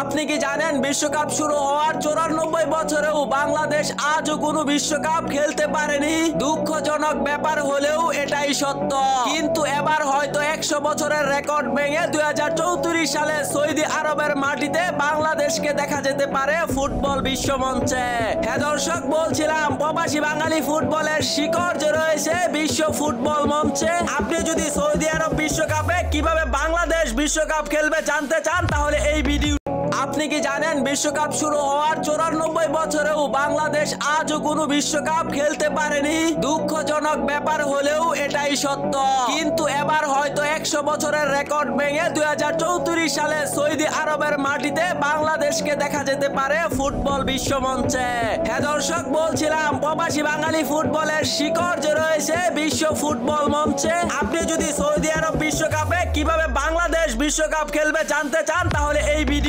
আপনি কি জানেন বিশ্বকাপ শুরু হওয়ার 94 বছরেও বাংলাদেশ আজও কোনো বিশ্বকাপ খেলতে পারেনি। দুঃখজনক ব্যাপার হলেও এটাই সত্য। কিন্তু এবার হয়তো 100 বছরের রেকর্ড ভেঙে 2034 সালে সৌদি আরবের মাটিতে বাংলাদেশকে দেখা যেতে পারে ফুটবল বিশ্বমঞ্চে। হ্যাঁ দর্শক, বলছিলাম প্রবাসী বাঙালি ফুটবলের শিকড় যে রয়েছে বিশ্ব ফুটবল মঞ্চে। আপনি যদি সৌদি আরব বিশ্বকাপে কিভাবে বাংলাদেশ বিশ্বকাপ খেলবে জানতে চান তাহলে এই ভিডিও। আপনি কি জানেন বিশ্বকাপ শুরু হওয়ার 94 বছরেও বাংলাদেশ আজও কোনো বিশ্বকাপ খেলতে পারেনি। দুঃখজনক ব্যাপার হলেও এটাই সত্য। কিন্তু এবার হয়তো 100 বছরের রেকর্ড ভেঙে 2034 সালে সৌদি আরবের মাটিতে বাংলাদেশকে দেখা যেতে পারে ফুটবল বিশ্বমঞ্চে। হ্যাঁ দর্শক, বলছিলাম প্রবাসী বাঙালি ফুটবলের শিকড় যে রয়েছে বিশ্ব ফুটবল মঞ্চে। আপনি যদি সৌদি আরব বিশ্বকাপে কিভাবে বাংলাদেশ বিশ্বকাপ খেলবে জানতে চান তাহলে এই ভিডিও।